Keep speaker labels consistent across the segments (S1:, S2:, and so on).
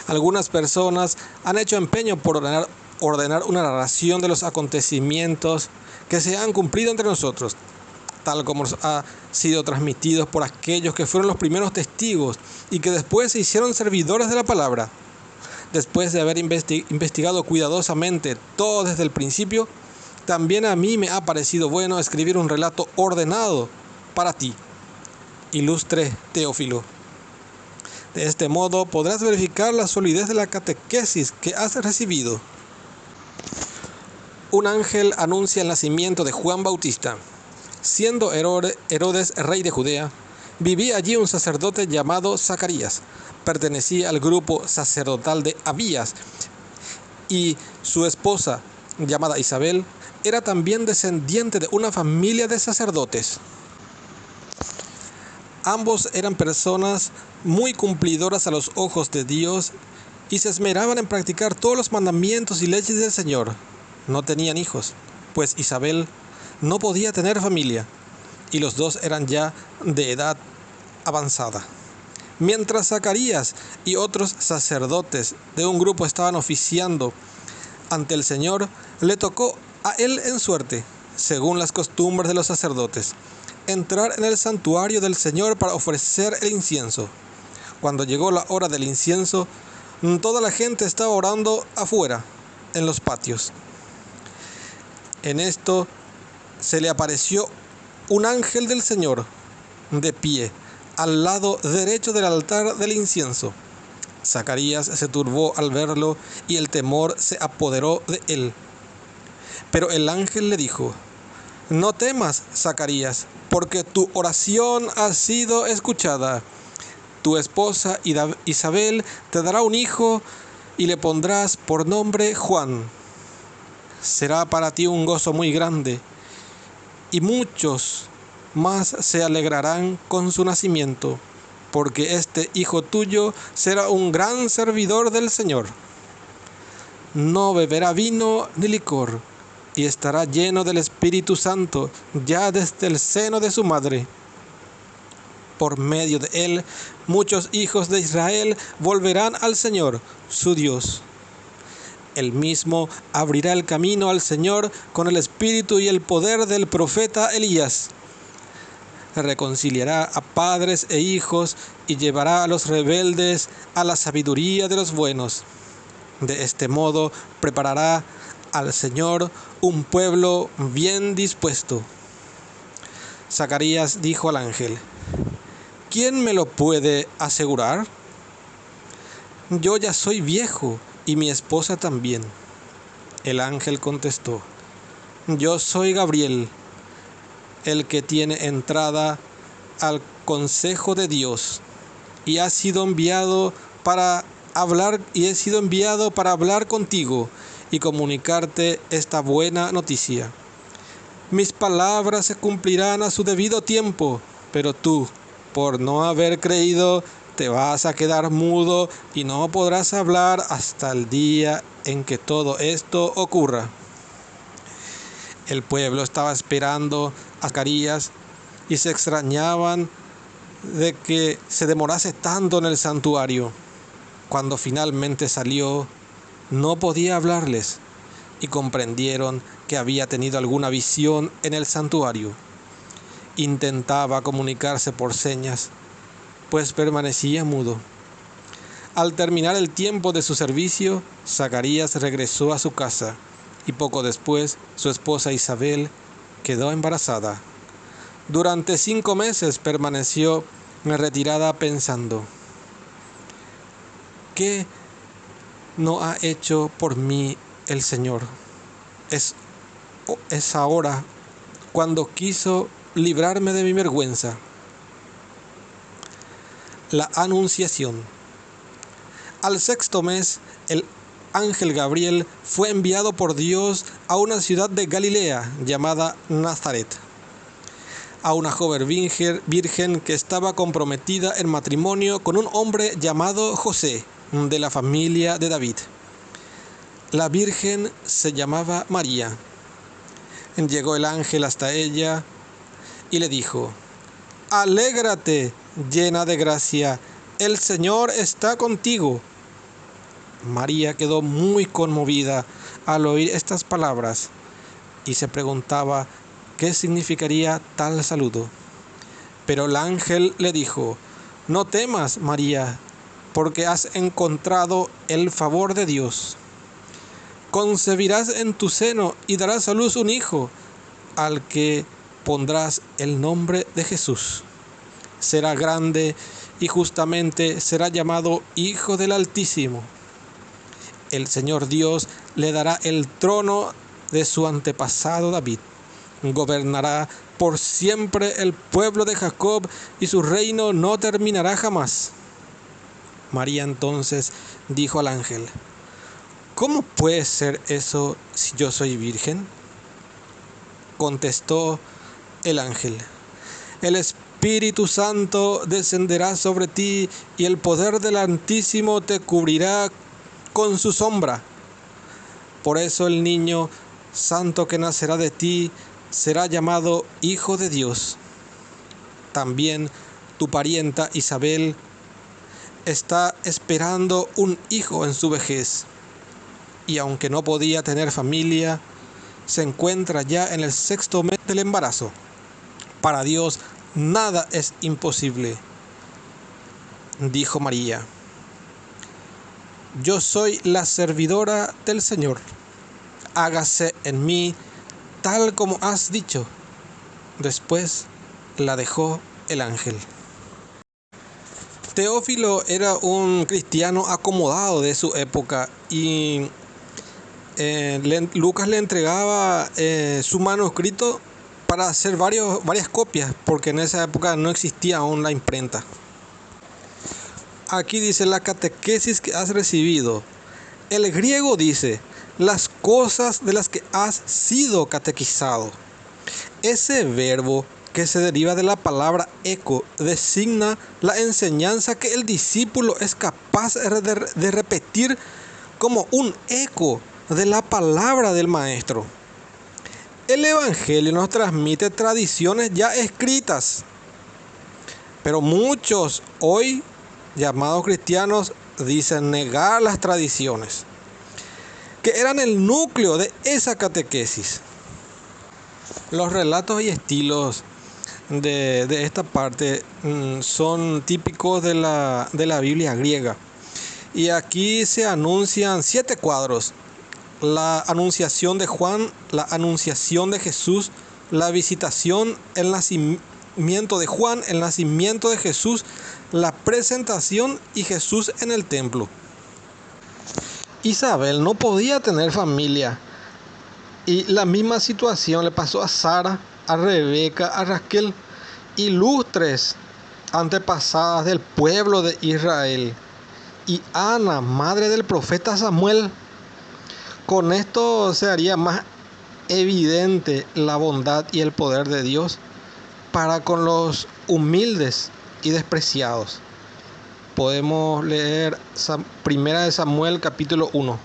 S1: Algunas personas han hecho empeño por ordenar una narración de los acontecimientos que se han cumplido entre nosotros, tal como nos ha sido transmitidos por aquellos que fueron los primeros testigos y que después se hicieron servidores de la palabra. Después de haber investigado cuidadosamente todo desde el principio, también a mí me ha parecido bueno escribir un relato ordenado para ti, ilustre Teófilo. De este modo podrás verificar la solidez de la catequesis que has recibido. Un ángel anuncia el nacimiento de Juan Bautista. Siendo Herodes rey de Judea, vivía allí un sacerdote llamado Zacarías. Pertenecía al grupo sacerdotal de Abías, y su esposa, llamada Isabel, era también descendiente de una familia de sacerdotes. Ambos eran personas muy cumplidoras a los ojos de Dios y se esmeraban en practicar todos los mandamientos y leyes del Señor. No tenían hijos, pues Isabel no podía tener familia, y los dos eran ya de edad avanzada. Mientras Zacarías y otros sacerdotes de un grupo estaban oficiando ante el Señor, le tocó a él en suerte, según las costumbres de los sacerdotes, entrar en el santuario del Señor para ofrecer el incienso. Cuando llegó la hora del incienso, toda la gente estaba orando afuera, en los patios. En esto se le apareció un ángel del Señor, de pie, al lado derecho del altar del incienso. Zacarías se turbó al verlo y el temor se apoderó de él. Pero el ángel le dijo: «No temas, Zacarías, porque tu oración ha sido escuchada. Tu esposa Isabel te dará un hijo y le pondrás por nombre Juan. Será para ti un gozo muy grande, y muchos más se alegrarán con su nacimiento, porque este hijo tuyo será un gran servidor del Señor. No beberá vino ni licor, y estará lleno del Espíritu Santo ya desde el seno de su madre. Por medio de él, muchos hijos de Israel volverán al Señor, su Dios. Él mismo abrirá el camino al Señor con el espíritu y el poder del profeta Elías. Reconciliará a padres e hijos y llevará a los rebeldes a la sabiduría de los buenos. De este modo preparará al Señor un pueblo bien dispuesto». Zacarías dijo al ángel: «¿Quién me lo puede asegurar? Yo ya soy viejo y mi esposa también». El ángel contestó: «Yo soy Gabriel, el que tiene entrada al consejo de Dios, y he sido enviado para hablar contigo y comunicarte esta buena noticia. Mis palabras se cumplirán a su debido tiempo, pero tú, por no haber creído, te vas a quedar mudo y no podrás hablar hasta el día en que todo esto ocurra». El pueblo estaba esperando a Zacarías y se extrañaban de que se demorase tanto en el santuario. Cuando finalmente salió, no podía hablarles y comprendieron que había tenido alguna visión en el santuario. Intentaba comunicarse por señas, pues permanecía mudo. Al terminar el tiempo de su servicio, Zacarías regresó a su casa y poco después su esposa Isabel quedó embarazada. Durante 5 meses permaneció retirada pensando: «¿Qué no ha hecho por mí el Señor? Es ahora cuando quiso librarme de mi vergüenza». La Anunciación. Al 6º mes, el ángel Gabriel fue enviado por Dios a una ciudad de Galilea llamada Nazaret, a una joven virgen que estaba comprometida en matrimonio con un hombre llamado José, de la familia de David. La virgen se llamaba María. Llegó el ángel hasta ella y le dijo: «Alégrate, llena de gracia, el Señor está contigo». María quedó muy conmovida al oír estas palabras y se preguntaba qué significaría tal saludo. Pero el ángel le dijo: no temas, María, porque has encontrado el favor de Dios. Concebirás en tu seno y darás a luz un hijo, al que pondrás el nombre de Jesús. Será grande y justamente será llamado Hijo del Altísimo. El Señor Dios le dará el trono de su antepasado David. Gobernará por siempre el pueblo de Jacob, y su reino no terminará jamás. María entonces dijo al ángel: ¿cómo puede ser eso si yo soy virgen? Contestó el ángel: el Espíritu Santo descenderá sobre ti, y el poder del Altísimo te cubrirá con su sombra. Por eso el niño santo que nacerá de ti será llamado Hijo de Dios. También tu parienta Isabel está esperando un hijo en su vejez, y aunque no podía tener familia, se encuentra ya en el 6º mes del embarazo. Para Dios nada es imposible. Dijo María: yo soy la servidora del Señor. Hágase en mí tal como has dicho. Después la dejó el ángel. Teófilo era un cristiano acomodado de su época, y Lucas le entregaba su manuscrito para hacer varias copias, porque en esa época no existía aún la imprenta. Aquí dice la catequesis que has recibido. El griego dice las cosas de las que has sido catequizado. Ese verbo, que se deriva de la palabra eco, designa la enseñanza que el discípulo es capaz de repetir como un eco de la palabra del maestro. El Evangelio nos transmite tradiciones ya escritas, pero muchos hoy llamados cristianos dicen negar las tradiciones, que eran el núcleo de esa catequesis. Los relatos y estilos de esta parte son típicos de la Biblia griega. Y aquí se anuncian 7 cuadros: la anunciación de Juan, la anunciación de Jesús, la visitación, el nacimiento de Juan, el nacimiento de Jesús, la presentación y Jesús en el templo. Isabel no podía tener familia, y la misma situación le pasó a Sara, a Rebeca, a Raquel, ilustres antepasadas del pueblo de Israel, y Ana, madre del profeta Samuel. Con esto se haría más evidente la bondad y el poder de Dios para con los humildes y despreciados. Podemos leer 1 Samuel capítulo 1.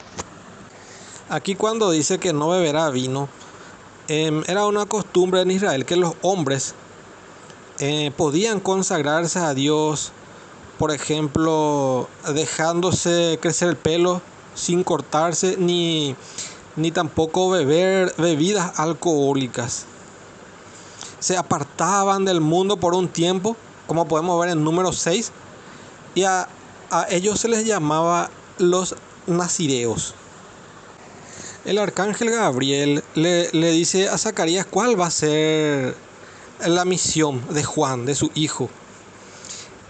S1: Aquí cuando dice que no beberá vino, era una costumbre en Israel que los hombres podían consagrarse a Dios, por ejemplo, dejándose crecer el pelo sin cortarse, ni tampoco beber bebidas alcohólicas. Se apartaban del mundo por un tiempo, como podemos ver en Número 6, y a ellos se les llamaba los nazireos. El arcángel Gabriel le dice a Zacarías cuál va a ser la misión de Juan, de su hijo.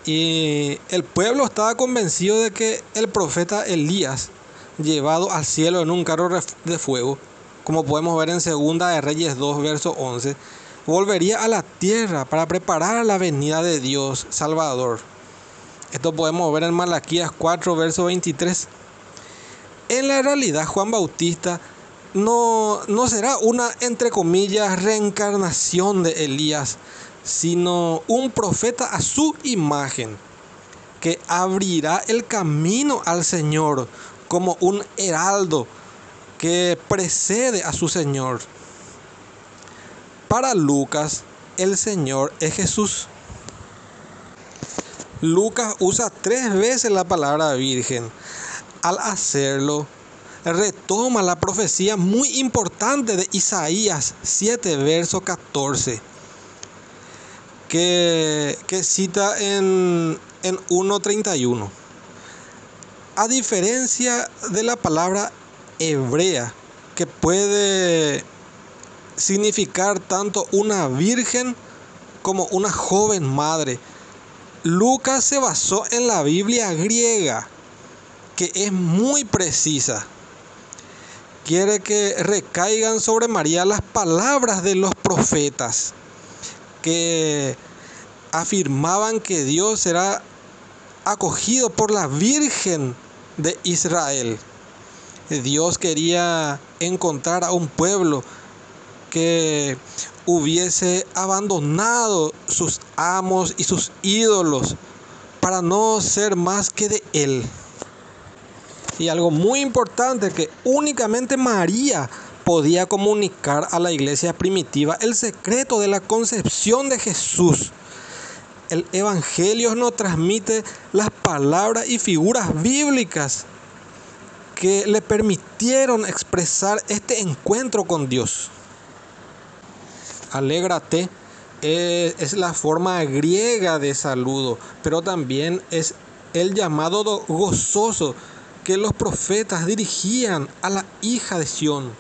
S1: Y el pueblo estaba convencido de que el profeta Elías, llevado al cielo en un carro de fuego, como podemos ver en 2 de Reyes 2, verso 11, volvería a la tierra para preparar la venida de Dios Salvador. Esto podemos ver en Malaquías 4, verso 23. En la realidad, Juan Bautista no será una, entre comillas, reencarnación de Elías, sino un profeta a su imagen, que abrirá el camino al Señor como un heraldo que precede a su Señor. Para Lucas, el Señor es Jesús. Lucas usa 3 veces la palabra virgen. Al hacerlo, retoma la profecía muy importante de Isaías 7, verso 14, que cita en 1:31. A diferencia de la palabra hebrea, que puede significar tanto una virgen como una joven madre, Lucas se basó en la Biblia griega, que es muy precisa. Quiere que recaigan sobre María las palabras de los profetas, que afirmaban que Dios será acogido por la Virgen de Israel. Dios quería encontrar a un pueblo que hubiese abandonado sus amos y sus ídolos para no ser más que de Él. Y algo muy importante, que únicamente María podía comunicar a la iglesia primitiva el secreto de la concepción de Jesús. El Evangelio nos transmite las palabras y figuras bíblicas que le permitieron expresar este encuentro con Dios. Alégrate es la forma griega de saludo, pero también es el llamado gozoso que los profetas dirigían a la hija de Sión,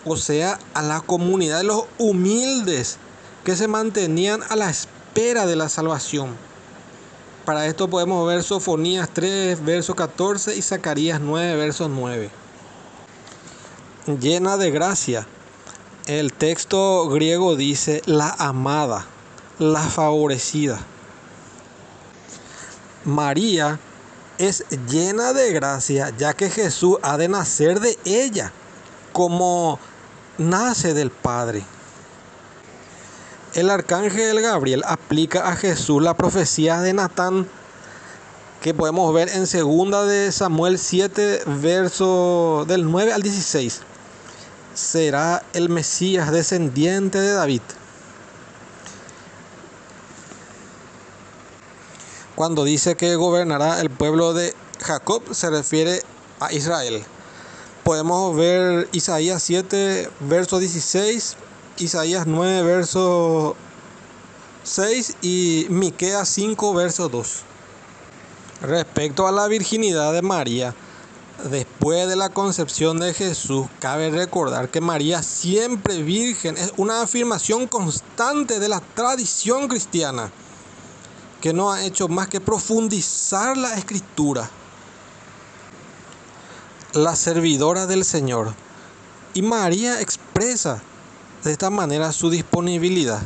S1: o sea, a la comunidad de los humildes que se mantenían a la espera de la salvación. Para esto podemos ver Sofonías 3, verso 14 y Zacarías 9, verso 9. Llena de gracia. El texto griego dice la amada, la favorecida. María es llena de gracia, ya que Jesús ha de nacer de ella, como nace del Padre. El arcángel Gabriel aplica a Jesús la profecía de Natán, que podemos ver en 2 de Samuel 7, verso del 9 al 16. Será el Mesías descendiente de David. Cuando dice que gobernará el pueblo de Jacob, se refiere a Israel. Podemos ver Isaías 7, verso 16, Isaías 9, verso 6 y Miqueas 5, verso 2. Respecto a la virginidad de María, después de la concepción de Jesús, cabe recordar que María siempre virgen es una afirmación constante de la tradición cristiana, que no ha hecho más que profundizar la Escritura. La servidora del Señor. Y María expresa de esta manera su disponibilidad.